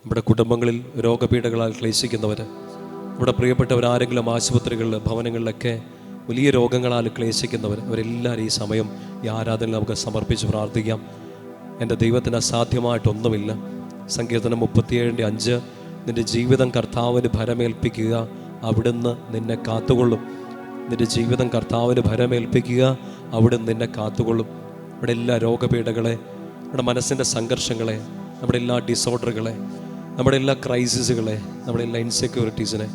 നമ്മുടെ കുടുംബങ്ങളിൽ രോഗപീഠകളാൽ ക്ലേശിക്കുന്നവർ, നമ്മുടെ പ്രിയപ്പെട്ടവരാരെങ്കിലും ആശുപത്രികളിൽ, ഭവനങ്ങളിലൊക്കെ വലിയ രോഗങ്ങളാൽ ക്ലേശിക്കുന്നവർ, അവരെല്ലാവരും ഈ സമയം ഈ ആരാധനയിൽ നമുക്ക് സമർപ്പിച്ച് പ്രാർത്ഥിക്കാം. എൻ്റെ ദൈവത്തിന് അസാധ്യമായിട്ടൊന്നുമില്ല. സങ്കീർത്തനം 37:5, നിൻ്റെ ജീവിതം കർത്താവിന് ഭരമേൽപ്പിക്കുക, അവിടുന്ന് നിന്നെ കാത്തുകൊള്ളും. നിൻ്റെ ജീവിതം കർത്താവിന് ഭരമേൽപ്പിക്കുക, അവിടുന്ന് നിന്നെ കാത്തുകൊള്ളും. നമ്മുടെ എല്ലാ രോഗപീഠകളെ, നമ്മുടെ മനസ്സിൻ്റെ സംഘർഷങ്ങളെ, നമ്മുടെ എല്ലാ ഡിസോർഡറുകളെ, നമ്മുടെ എല്ലാ ക്രൈസിസുകളെ, നമ്മുടെ എല്ലാ ഇൻസെക്യൂരിറ്റീസിനെ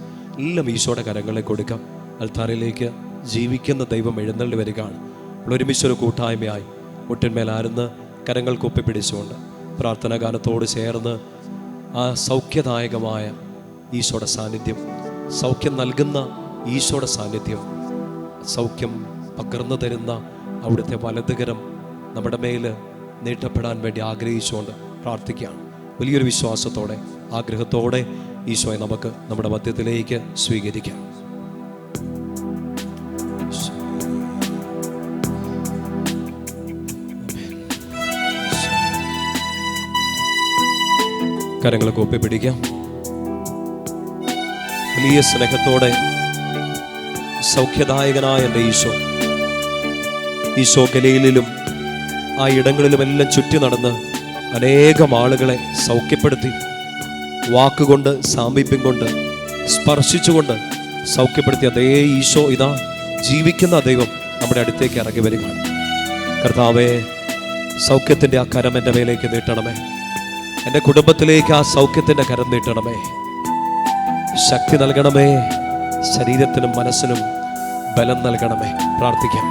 എല്ലാം ഈശോയുടെ കരങ്ങളിൽ കൊടുക്കാം. അൽത്താരയിലേക്ക് ജീവിക്കുന്ന ദൈവം എഴുന്നള്ളി വരികയാണ്. നമ്മൾ ഒരുമിച്ചൊരു കൂട്ടായ്മയായി മുട്ടിന്മേലായിരുന്ന് കരങ്ങൾ കുപ്പിപ്പിടിച്ചുകൊണ്ട് പ്രാർത്ഥനാ ഗാനത്തോട് ചേർന്ന് ആ സൗഖ്യദായകമായ ഈശോയുടെ സാന്നിധ്യം, സൗഖ്യം നൽകുന്ന ഈശോയുടെ സാന്നിധ്യം, സൗഖ്യം പകർന്നു തരുന്ന അവിടുത്തെ വലതുകരം നമ്മുടെ മേൽ നീട്ടപ്പെടാൻ വേണ്ടി ആഗ്രഹിച്ചുകൊണ്ട് പ്രാർത്ഥിക്കുകയാണ്. വലിയൊരു വിശ്വാസത്തോടെ, ആഗ്രഹത്തോടെ ഈശോയെ നമുക്ക് നമ്മുടെ മധ്യത്തിലേക്ക് സ്വീകരിക്കാം. കരങ്ങൾ കൂപ്പി പിടിക്കാം. വലിയ സ്നേഹത്തോടെ സൗഖ്യദായകനായ എൻ്റെ ഈശോ ഗലീലിലും ആ ഇടങ്ങളിലുമെല്ലാം ചുറ്റി നടന്ന് അനേകം ആളുകളെ സൗഖ്യപ്പെടുത്തി. വാക്കുകൊണ്ട്, സാമീപ്യം കൊണ്ട്, സ്പർശിച്ചുകൊണ്ട് സൗഖ്യപ്പെടുത്തിയ അതേ ഈശോ ഇതാ ജീവിക്കുന്ന ദൈവം നമ്മുടെ അടുത്തേക്ക് ഇറങ്ങി വരികയാണ്. കർത്താവേ, സൗഖ്യത്തിൻ്റെ ആ കരം എൻ്റെ മേലേക്ക് നീട്ടണമേ. എൻ്റെ കുടുംബത്തിലേക്ക് ആ സൗഖ്യത്തിൻ്റെ കരം നീട്ടണമേ. ശക്തി നൽകണമേ. ശരീരത്തിനും മനസ്സിനും ബലം നൽകണമേ. പ്രാർത്ഥിക്കാം.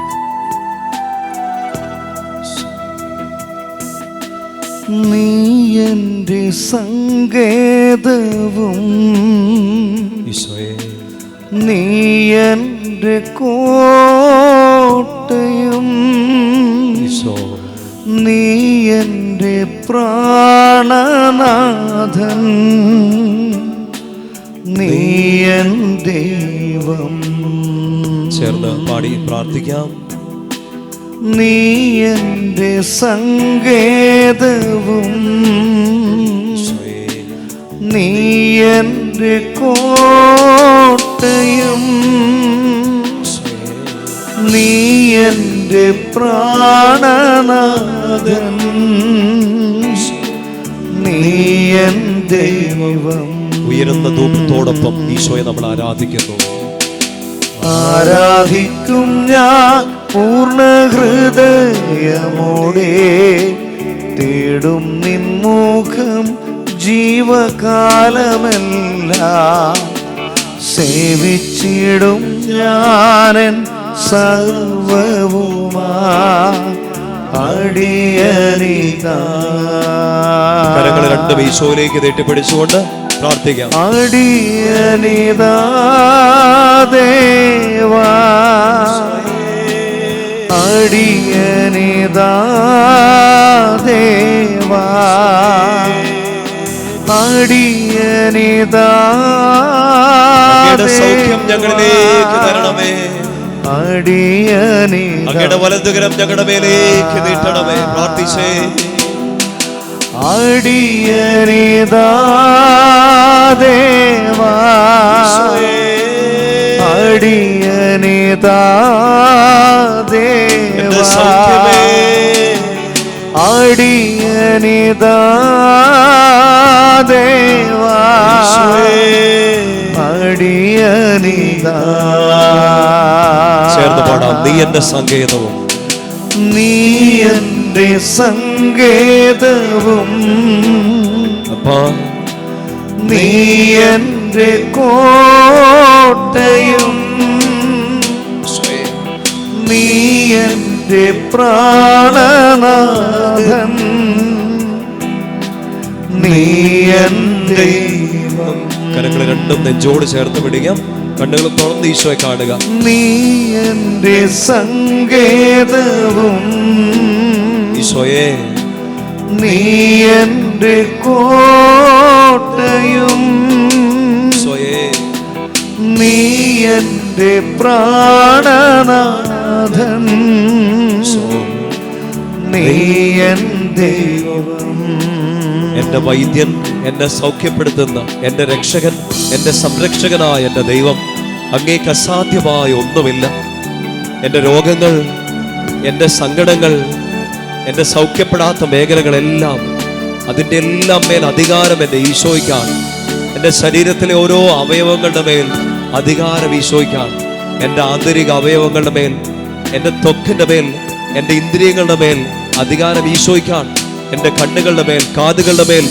നീ എൻ്റെ സങ്കേതവും ഈശോയേ, നീ എൻ്റെ കോട്ടയും, ഈശോ നീ എൻ്റെ പ്രാണനാഥൻ, നീ എൻ ദൈവം. ചേർന്ന് പാടി പ്രാർത്ഥിക്കാം. നീ എൻ്റെ സങ്കേതവും, നീ എൻ്റെ കോട്ടയും, നീ എൻ്റെ പ്രാണനാഥൻ, നീ എൻ ദൈവം. ഉയരുന്ന ധൂപത്തോടൊപ്പം ഈശോയെ നമ്മൾ ആരാധിക്കുന്നു. ആരാധിക്കും ഞാൻ പൂർണ്ണ ഹൃദയമോടെ, തേടും നിൻമുഖം ജീവകാലമെല്ലാം, സേവിച്ചിടും ഞാനൻ സർവവുമാ അടിയനിതാ. കരങ്ങൾ രണ്ടും ഈശോയിലേക്ക് നീട്ടിപ്പിടിച്ചുകൊണ്ട് പ്രാർത്ഥിക്കാം. അടിയനിതാ ദേവാ, അടിയനിതാ ദേവാ, അടിയനിതാ സൗഖ്യം ഞങ്ങളിലേക്ക് തരണമേ. അടിയനിതാ അങ്ങയുടെ വലതുകരം ഞങ്ങളുടെ മേലേക്ക് നീട്ടണമേ. പ്രാർത്ഥിച്ചേ. അടിയനിതാ ദേവാ, അടിയനിതാ ദേവാ, അടിയനിതാ ദേവാ, അടിയനിതാ. ചേർന്ന് പാടാം. നീ എന്റെ സങ്കേതവും, നീ എൻ്റെ സങ്കേതവും, നീ എൻ്റെ കോട്ടയും, നീ എൻ്റെ പ്രാണനാഥൻ, നീ എൻ ദൈവം. കരങ്ങൾ രണ്ടും നെഞ്ചോട് ചേർത്ത് പിടിക്കാം. കണ്ണുകൾ തുറന്ന് ഈശോയെ കാണുക. നീ എൻ്റെ സങ്കേതവും, ഈശോയെ നീ എൻ്റെ കോട്ടയും, ഈശോയെ നീ എൻ്റെ പ്രാണനാഥൻ, നീ എൻ ദൈവം. എൻ്റെ വൈദ്യൻ, എന്നെ സൗഖ്യപ്പെടുത്തുന്ന എൻ്റെ രക്ഷകൻ, എൻ്റെ സംരക്ഷകനായ എൻ്റെ ദൈവം, അങ്ങേക്ക് അസാധ്യമായ ഒന്നുമില്ല. എൻ്റെ രോഗങ്ങൾ, എൻ്റെ സങ്കടങ്ങൾ, എൻ്റെ സൗഖ്യപ്പെടാത്ത മേഖലകളെല്ലാം, അതിൻ്റെ എല്ലാം മേൽ അധികാരം എൻ്റെ ഈശോയ്ക്കാണ്. എൻ്റെ ശരീരത്തിലെ ഓരോ അവയവങ്ങളുടെ മേൽ അധികാരം ഈശോയ്ക്കാണ്. എൻ്റെ ആന്തരിക അവയവങ്ങളുടെ മേൽ, എൻ്റെ ത്വക്കിൻ്റെ മേൽ, എൻ്റെ ഇന്ദ്രിയങ്ങളുടെ മേൽ അധികാരം ഈശോയ്ക്കാണ്. എൻ്റെ കണ്ണുകളുടെ മേൽ, കാതുകളുടെ മേൽ,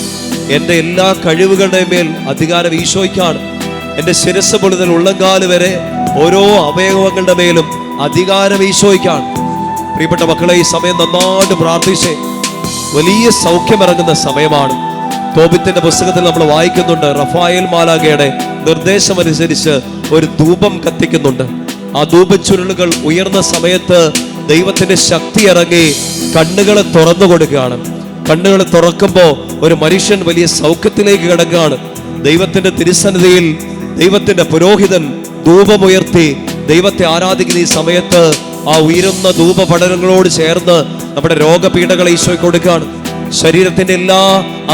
എൻ്റെ എല്ലാ കഴിവുകളുടെ മേൽ അധികാരം ഈശോയ്ക്കാണ്. എൻ്റെ ശിരസ് മുതൽ ഉള്ളങ്കാല് വരെ ഓരോ അവയവങ്ങളുടെ മേലും അധികാരം ഈശോയ്ക്കാണ്. പ്രിയപ്പെട്ട മക്കളെ, ഈ സമയം നന്നായിട്ട് പ്രാർത്ഥിച്ചേ. വലിയ സൗഖ്യമിറങ്ങുന്ന സമയമാണ്. തോബിത്തിന്റെ പുസ്തകത്തിൽ നമ്മൾ വായിക്കുന്നുണ്ട്, റഫായേൽ മാലാഖയുടെ നിർദ്ദേശമനുസരിച്ച് ഒരു ധൂപം കത്തിക്കുന്നുണ്ട്. ആ ധൂപച്ചുരുളുകൾ ഉയർന്ന സമയത്ത് ദൈവത്തിന്റെ ശക്തി ഇറങ്ങി കണ്ണുകളെ തുറന്നു കൊടുക്കുകയാണ്. കണ്ണുകൾ തുറക്കുമ്പോൾ ഒരു മനുഷ്യൻ വലിയ സൗഖ്യത്തിലേക്ക് കിടക്കുകയാണ്. ദൈവത്തിന്റെ തിരുസന്നിധിയിൽ ദൈവത്തിന്റെ പുരോഹിതൻ ധൂപമുയർത്തി ദൈവത്തെ ആരാധിക്കുന്ന ഈ സമയത്ത് ആ ഉയരുന്ന ധൂപപടലങ്ങളോട് ചേർന്ന് നമ്മുടെ രോഗപീഠകളെ ഈശോയ്ക്ക് കൊടുക്കുകയാണ്. ശരീരത്തിന്റെ എല്ലാ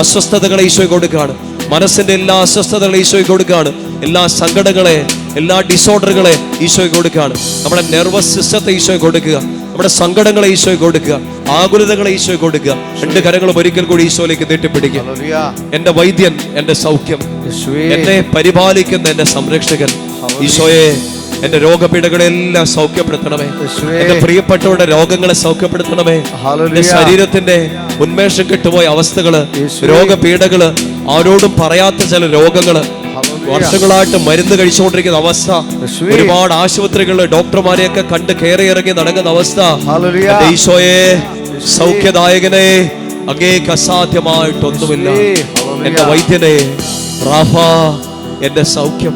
അസ്വസ്ഥതകളെ ഈശോയ്ക്ക് കൊടുക്കുകയാണ്. മനസ്സിന്റെ എല്ലാ അസ്വസ്ഥതകളെ ഈശോയ്ക്ക് കൊടുക്കുകയാണ്. എല്ലാ സങ്കടങ്ങളെ, എല്ലാ ഡിസോർഡറുകളെ ഈശോയ്ക്ക് കൊടുക്കുകയാണ്. നമ്മുടെ നെർവസ് സിസ്റ്റത്തെ ഈശോയ്ക്ക് കൊടുക്കുക. നമ്മുടെ സങ്കടങ്ങളെ ഈശോയ്ക്ക് കൊടുക്കുക. ആകുലതകളെ ഈശോയ്ക്ക് കൊടുക്കുക. രണ്ട് കരങ്ങളും ഒരിക്കൽ കൂടി ഈശോയിലേക്ക് നീട്ടിപ്പിടിക്കുക. എന്റെ വൈദ്യൻ, എന്റെ സൗഖ്യം, എന്നെ പരിപാലിക്കുന്ന എന്റെ സംരക്ഷകൻ ഈശോയെ, എന്റെ രോഗപീഠകളെല്ലാം സൗഖ്യപ്പെടുത്തണമേ. എന്റെ പ്രിയപ്പെട്ടവരുടെ രോഗങ്ങളെ സൗഖ്യപ്പെടുത്തണമേ. എന്റെ ശരീരത്തിന്റെ ഉന്മേഷം കെട്ടുപോയ അവസ്ഥകള്, രോഗപീഠകള്, ആരോടും പറയാത്ത ചില രോഗങ്ങള്, വർഷങ്ങളായിട്ട് മരുന്ന് കഴിച്ചുകൊണ്ടിരിക്കുന്ന അവസ്ഥ, ഒരുപാട് ആശുപത്രികളിൽ ഡോക്ടർമാരെയൊക്കെ കണ്ട് കയറി ഇറങ്ങി നടക്കുന്ന അവസ്ഥ, ഈശോയെ സൗഖ്യദായകനെ, അങ്ങേക്ക് അസാധ്യമായിട്ടൊന്നുമില്ല. എന്റെ വൈദ്യനെ, റാഫ, എന്റെ സൗഖ്യം,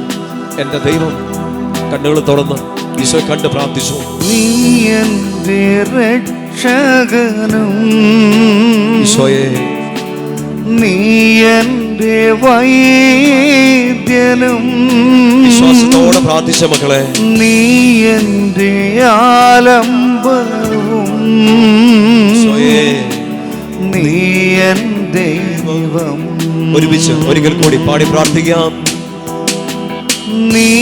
എന്റെ ദൈവം. കണ്ണുകൾ തുറന്ന് ഈശോ കണ്ട് പ്രാർത്ഥിച്ചു. നീ എന്റെ രക്ഷകനും, ഈശോയെ നീ എന്റെ വൈദ്യനും, വിശ്വാസത്തോടെ പ്രാർത്ഥിച്ച മക്കളെ, നീ എന്റെ ആലംബവും, നീ എൻ ദൈവം. ഒരുമിച്ച് ഒരിക്കൽ കൂടി പാടി പ്രാർത്ഥിക്കാം. നീ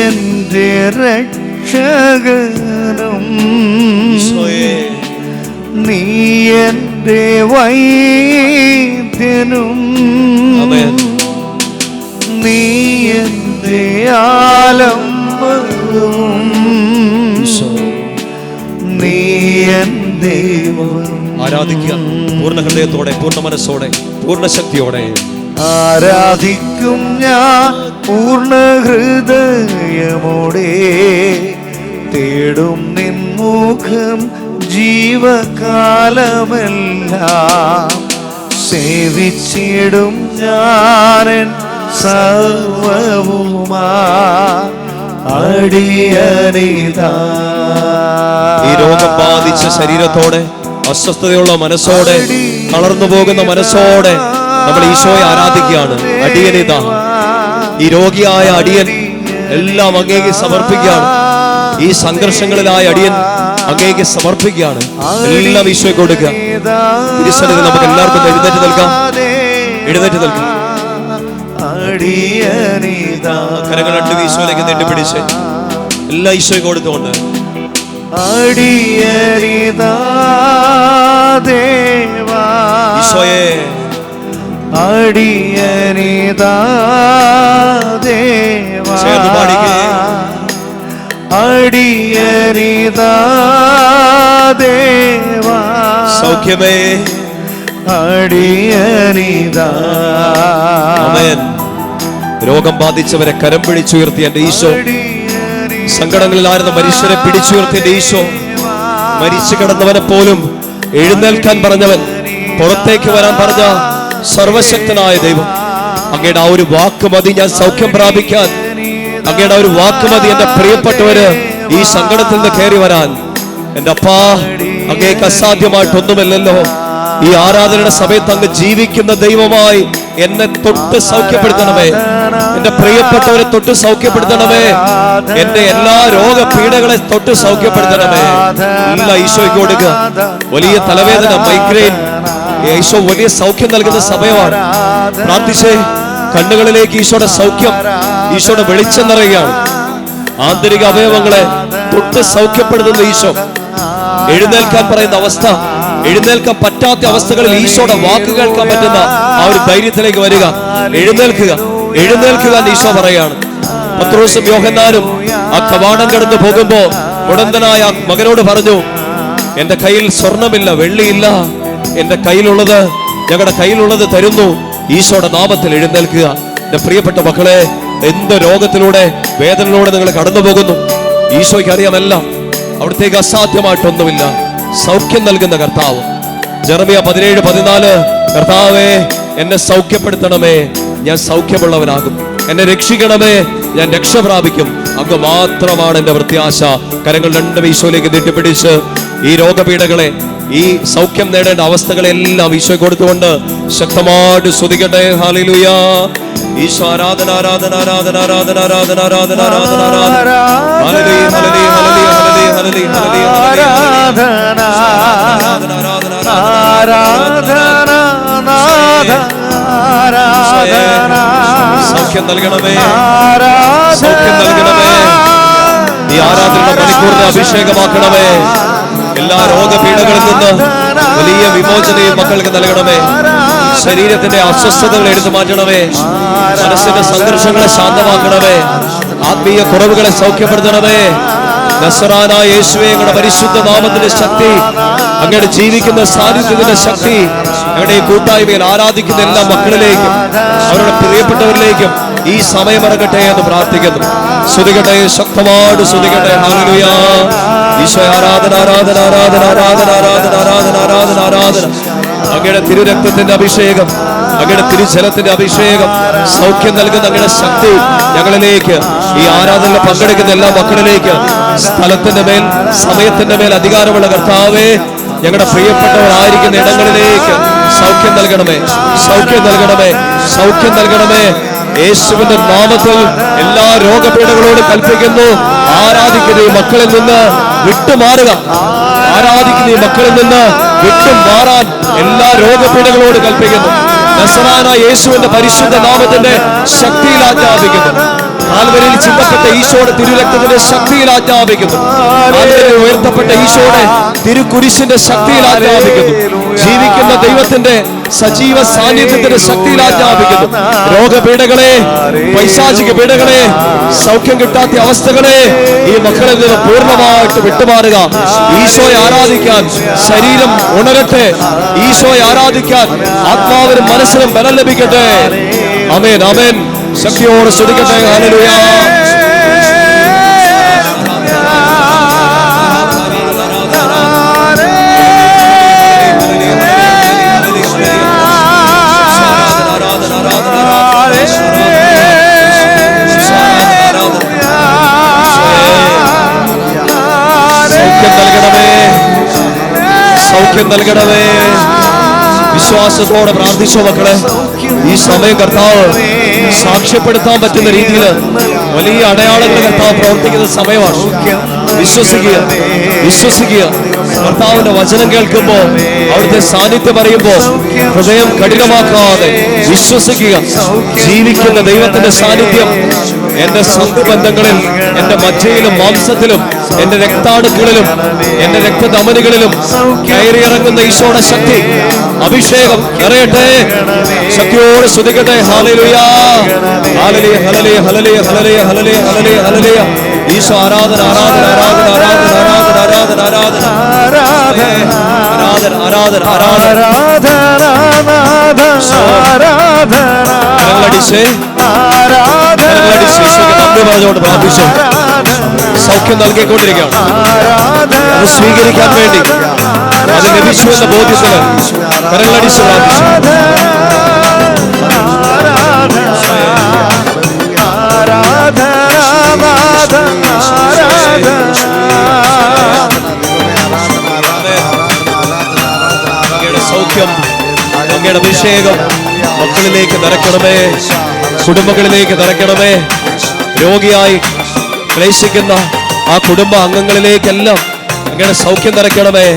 എന്റെ രക്ഷകനും, നീ എന്റെ വൈദ്യനും, നീ എന്റെ ആലംബവും, നീ എൻ ദൈവം. ആരാധിക്കുക പൂർണ്ണ ഹൃദയത്തോടെ, പൂർണ്ണ മനസ്സോടെ, പൂർണ്ണ ശക്തിയോടെ. ആരാധിക്കും ഞാൻ പൂർണ്ണ ഹൃദയമോടെ, തേടും നിൻ മുഖം ജീവകാലമെല്ലാം, സേവിച്ചിടും ഞാനൻ സർവവുമാ അടിയനിതാ. ഈ രോഗം ബാധിച്ച ശരീരത്തോടെ, അസ്വസ്ഥതയുള്ള മനസ്സോടെ, തളർന്നു പോകുന്ന മനസ്സോടെ നമ്മൾ ഈശോയെ ആരാധിക്കുകയാണ്. അടിയനിതാ, ഈ രോഗിയായ അടിയൻ എല്ലാം അങ്ങേക്ക് സമർപ്പിക്കുകയാണ്. ഈ സംഘർഷങ്ങളിലായ അടിയൻ അങ്ങേക്ക് സമർപ്പിക്കുകയാണ്. എല്ലാം ഈശോയ്ക്ക് കൊടുക്കുക. തിരുസന്നിധി നമുക്ക് എല്ലാവർക്കും എഴുന്നേറ്റ് നിൽക്കാം. എഴുന്നേറ്റ് നിൽക്കാം. കരങ്ങൾ രണ്ട് ഈശോയിലേക്ക് നീട്ടിപ്പിടിച്ച് എല്ലാം ഈശോയ്ക്ക് കൊടുത്തുകൊണ്ട് ഈശോയെ, അടിയനിതാ ദേവാ, ചേർന്ന് പാടിക്കേ. അടിയനിതാ ദേവാ, സൗഖ്യമേ, അടിയനിതാ. ആമേൻ. രോഗം ബാധിച്ചവരെ കരം പിടിച്ചുയർത്തിയ എന്റെ ഈശോ, സങ്കടങ്ങളിലായിരുന്ന മനുഷ്യരെ പിടിച്ചുയർത്തിയ എന്റെ ഈശോ, മരിച്ചു കിടന്നവനെ പോലും എഴുന്നേൽക്കാൻ പറഞ്ഞവൻ, പുറത്തേക്ക് വരാൻ പറഞ്ഞ സർവശക്തനായ ദൈവം, അങ്ങയുടെ ആ ഒരു വാക്ക് മതി ഞാൻ സൗഖ്യം പ്രാപിക്കാൻ. അങ്ങയുടെ ആ ഒരു വാക്ക് മതി എന്റെ പ്രിയപ്പെട്ടവര് ഈ സങ്കടത്തിൽ നിന്ന് കയറി വരാൻ. എന്റെ അപ്പാ, അങ്ങേക്ക് അസാധ്യമായിട്ടൊന്നുമല്ലല്ലോ. ഈ ആരാധനയുടെ സമയത്ത് അങ്ങ് ജീവിക്കുന്ന ദൈവമായി എന്നെ തൊട്ട് സൗഖ്യപ്പെടുത്തണമേ. എന്റെ പ്രിയപ്പെട്ടവരെ തൊട്ട് സൗഖ്യപ്പെടുത്തണമേ. എന്റെ എല്ലാ രോഗപീഠകളെ തൊട്ട് സൗഖ്യപ്പെടുത്തണമേ. എല്ലാ ഈശോയ്ക്ക് കൊടുക്കുക. വലിയ തലവേദന, മൈഗ്രെയിൻ, ഈശോ വലിയ സൗഖ്യം നൽകുന്ന സമയമാണ്. പ്രാർത്ഥിച്ചേ. കണ്ണുകളിലേക്ക് ഈശോയുടെ സൗഖ്യം, ഈശോയുടെ വെളിച്ചം നിറയുകയാണ്. ആന്തരിക അവയവങ്ങളെ തൊട്ട് സൗഖ്യപ്പെടുത്തുന്ന ഈശോ. എഴുന്നേൽക്കാൻ പറയുന്ന അവസ്ഥ, എഴുന്നേൽക്കാൻ പറ്റാത്ത അവസ്ഥകളിൽ ഈശോയുടെ വാക്ക് കേൾക്കാൻ പറ്റുന്ന ആ ഒരു ധൈര്യത്തിലേക്ക് വരിക. എഴുന്നേൽക്കുക, എഴുന്നേൽക്കുക എന്ന് ഈശോ പറയാണ്. പത്രോസും യോഹന്നാനും ആ കവാടം കടന്നു പോകുമ്പോ ഉടന്തനായ മകനോട് പറഞ്ഞു, എന്റെ കയ്യിൽ സ്വർണമില്ല, വെള്ളിയില്ല, എന്റെ കയ്യിലുള്ളത്, ഞങ്ങളുടെ കയ്യിലുള്ളത് തരുന്നു. ഈശോയുടെ നാമത്തിൽ എഴുന്നേൽക്കുക. എന്റെ പ്രിയപ്പെട്ട മക്കളെ, എന്ത് രോഗത്തിലൂടെ, വേദനയിലൂടെ നിങ്ങൾ കടന്നു പോകുന്നു, ഈശോയ്ക്ക് അറിയാമെല്ലാം. അവിടത്തേക്ക് അസാധ്യമായിട്ടൊന്നുമില്ല. സൗഖ്യം നൽകുന്ന കർത്താവ്. ജെറമ്യ 17:14, കർത്താവേ എന്നെ സൗഖ്യപ്പെടുത്തണമേ, ഞാൻ സൗഖ്യമുള്ളവനാകും. എന്നെ രക്ഷിക്കണമേ, ഞാൻ രക്ഷ പ്രാപിക്കും. അങ്ങ് മാത്രമാണ് എന്റെ പ്രത്യാശ. കരങ്ങൾ രണ്ടും ഈശോയിലേക്ക് നീട്ടിപ്പിടിച്ച് ഈ രോഗപീഠകളെ, ഈ സൗഖ്യം നേടേണ്ട അവസ്ഥകളെല്ലാം ഈശോ കൊടുത്തുകൊണ്ട് ശക്തമായിട്ട് സ്തുതിക്കട്ടെ. ഹല്ലേലൂയ. ഈശോ ആരാധന, ആരാധന, ആരാധന, ആരാധന, ആരാധന, ആരാധന, ആരാധന, ആരാധന. ഹല്ലേലൂയ, ഹല്ലേലൂയ, ഹല്ലേലൂയ, ഹല്ലേലൂയ, ഹല്ലേലൂയ, ഹല്ലേലൂയ, ആരാധന, ആരാധന, ആരാധന. സൗഖ്യം നൽകണമേ, സൗഖ്യം നൽകണമേ. ഈ ആരാധന മണിക്കൂറിനെ അഭിഷേകമാക്കണമേ. എല്ലാ രോഗപീഠകളിൽ നിന്ന് വലിയ വിമോചനയും മക്കൾക്ക് നൽകണമേ. ശരീരത്തിന്റെ അസ്വസ്ഥതകൾ എടുത്തു മാറ്റണമേ. മനസ്സിന്റെ സംഘർഷങ്ങളെ ശാന്തമാക്കണമേ. ആത്മീയ കുറവുകളെ സൗഖ്യപ്പെടുത്തണമേ. നസറാനായ യേശുവേ, അങ്ങയുടെ പരിശുദ്ധ നാമത്തിന്റെ ശക്തി, അങ്ങയുടെ ജീവിക്കുന്ന സാന്നിധ്യത്തിന്റെ ശക്തി ഞങ്ങളുടെ ഈ കൂട്ടായ്മയിൽ ആരാധിക്കുന്ന എല്ലാ മക്കളിലേക്കും അവരുടെ പ്രിയപ്പെട്ടവരിലേക്കും ഈ സമയമിറങ്ങട്ടെ എന്ന് പ്രാർത്ഥിക്കുന്നു. സ്തുതിക്കട്ടെ, ശക്തമായിട്ട് സ്തുതിക്കട്ടെ. ഹല്ലേലൂയ. ഈശോ ആരാധന, ആരാധന, ആരാധന, ആരാധന, ആരാധന, ആരാധന, ആരാധന, ആരാധന. അങ്ങയുടെ തിരുരക്തത്തിന്റെ അഭിഷേകം, അങ്ങയുടെ തിരുജലത്തിന്റെ അഭിഷേകം, സൗഖ്യം നൽകുന്ന അങ്ങയുടെ ശക്തി ഞങ്ങളിലേക്ക്, ഈ ആരാധനയിൽ പങ്കെടുക്കുന്ന എല്ലാ മക്കളിലേക്ക്, സ്ഥലത്തിന്റെ മേൽ, സമയത്തിന്റെ മേൽ അധികാരമുള്ള കർത്താവേ, ഞങ്ങളുടെ പ്രിയപ്പെട്ടവരായിരിക്കുന്ന ഇടങ്ങളിലേക്ക് സൗഖ്യം നൽകണമേ, സൗഖ്യം നൽകണമേ, സൗഖ്യം നൽകണമേ. യേശുവിന്റെ നാമത്തിൽ എല്ലാ രോഗപീഠങ്ങളോടും കൽപ്പിക്കുന്നു, ആരാധിക്കുന്ന ഈ മക്കളിൽ നിന്ന് വിട്ടുമാറുക. ആരാധിക്കുന്ന ഈ മക്കളിൽ നിന്ന് വിട്ടുമാറാൻ എല്ലാ രോഗപീഠങ്ങളോട് കൽപ്പിക്കുന്നു. നസറാനായ യേശുവിന്റെ പരിശുദ്ധ നാമത്തിന്റെ ശക്തിയിൽ ആജ്ഞാപിക്കുന്നു. കാൽവരിയിൽ ചിന്തപ്പെട്ട ഈശോയുടെ തിരുരക്തത്തിന്റെ ശക്തിയിൽ ആജ്ഞാപിക്കുന്നു. കാൽവരിയിൽ ഉയർത്തപ്പെട്ട ഈശോയുടെ തിരുക്കുരിശിന്റെ ശക്തിയിൽ ആജ്ഞാപിക്കുന്നു. ജീവിക്കുന്ന ദൈവത്തിന്റെ സജീവ സാന്നിധ്യത്തിന്റെ ശക്തിയിൽ ആജ്ഞാപിക്കുന്നു. രോഗപീഠകളെ, പൈശാചിക പീഠകളെ, സൗഖ്യം കിട്ടാത്ത അവസ്ഥകളെ ഈ മക്കളിൽ നിന്ന് പൂർണ്ണമായിട്ട് വിട്ടുമാറുക. ഈശോയെ ആരാധിക്കാൻ ശരീരം ഉണരട്ടെ. ഈശോയെ ആരാധിക്കാൻ ആത്മാവിനും മനസ്സിനും ബലം ലഭിക്കട്ടെ. ആമേൻ, ആമേൻ. ശക്തിയോടെ സ്തുതിക്കട്ടെ. ഹല്ലേലൂയ. സൗഖ്യം നൽകണമേ. വിശ്വാസത്തോടെ പ്രാർത്ഥിച്ചോ മക്കളെ. ഈ സമയം കർത്താവ് സാക്ഷ്യപ്പെടുത്താൻ പറ്റുന്ന രീതിയിൽ വലിയ അടയാളങ്ങൾ കർത്താവ് പ്രവർത്തിക്കുന്ന സമയമാണ്. വിശ്വസിക്കുക, വിശ്വസിക്കുക. കർത്താവിന്റെ വചനം കേൾക്കുമ്പോൾ, അവിടുത്തെ സാന്നിധ്യം അറിയുമ്പോൾ ഹൃദയം കഠിനമാക്കാതെ വിശ്വസിക്കുക. ജീവിക്കുന്ന ദൈവത്തിന്റെ സാന്നിധ്യം എന്റെ സന്ധബന്ധങ്ങളിൽ, എന്റെ മജ്ജയിലും മാംസത്തിലും, എന്റെ രക്താണുക്കളിലും, എന്റെ രക്തധമനികളിലും കയറിയിറങ്ങുന്ന ഈശോയുടെ ശക്തി, അഭിഷേകം നിറയട്ടെ. ശക്തിയോടെ സ്തുതിക്കട്ടെ. ഹല്ലേലൂയ, ഹല്ലേലൂയ, ഹല്ലേലൂയ, ഹല്ലേലൂയ, ഹല്ലേലൂയ, ഹല്ലേലൂയ, ഹല്ലേലൂയ, ഹല്ലേലൂയ. ഈശോ ആരാധന, ആരാധന, ആരാധന, ആരാധന, ആരാധന, ആരാധന, ആരാധന, ആരാധന, ആരാധന, ആരാധന. ഞങ്ങളടിച്ചേ, പറഞ്ഞുകൊണ്ട് പ്രാർത്ഥിച്ചു. സൗഖ്യം നൽകിക്കൊണ്ടിരിക്കുകയാണ്. അത് സ്വീകരിക്കാൻ വേണ്ടി, അത് ലഭിച്ചു എന്ന ബോധ്യത്തിൽ കരങ്ങളടിച്ച് പ്രാർത്ഥിച്ചു. അങ്ങയുടെ സൗഖ്യം, അങ്ങയുടെ അഭിഷേകം മക്കളിലേക്ക് നിറയ്ക്കണമേ, കുടുംബങ്ങളിലേക്ക് നിറയ്ക്കണമേ. രോഗിയായി ക്ലേശിക്കുന്ന ആ കുടുംബ അംഗങ്ങളിലേക്കെല്ലാം അങ്ങയുടെ സൗഖ്യം നിറയ്ക്കണമേ.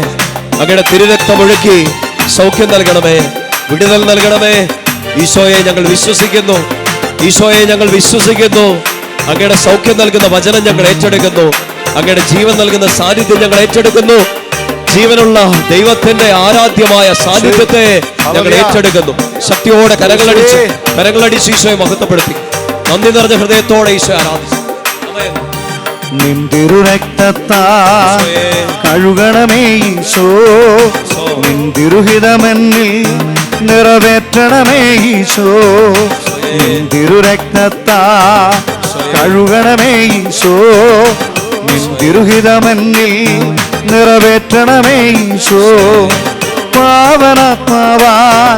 അങ്ങയുടെ തിരുരക്തം ഒഴുക്കി സൗഖ്യം നൽകണമേ, വിടുതൽ നൽകണമേ. ഈശോയെ ഞങ്ങൾ വിശ്വസിക്കുന്നു, ഈശോയെ ഞങ്ങൾ വിശ്വസിക്കുന്നു. അങ്ങയുടെ സൗഖ്യം നൽകുന്ന വചനം ഞങ്ങൾ ഏറ്റെടുക്കുന്നു. അങ്ങയുടെ ജീവൻ നൽകുന്ന സാന്നിധ്യം ഞങ്ങൾ ഏറ്റെടുക്കുന്നു. ജീവനുള്ള ദൈവത്തിന്റെ ആരാധ്യമായ സാന്നിധ്യത്തെ ഞങ്ങൾ ഏറ്റെടുക്കുന്നു. ശക്തിയോടെ കരങ്ങളടിച്ച് ഈശോയെ മഹത്വപ്പെടുത്തി നന്ദി നിറഞ്ഞ ഹൃദയത്തോടെ ഈശോ ആരാധിച്ചു. നിൻ തിരുരക്തത്താൽ കഴുകണമേ ഈശോ, നിൻ തിരുഹിതമെന്നിൽ നിറവേറ്റണമേ ഈശോ. നിൻ തിരുരക്തത്താൽ കഴുകണമേ ഈശോ, നിൻ തിരുഹിതമെന്നിൽ നിറവേറ്റണമേ ഈശോ. പാവനാത്മാവാൽ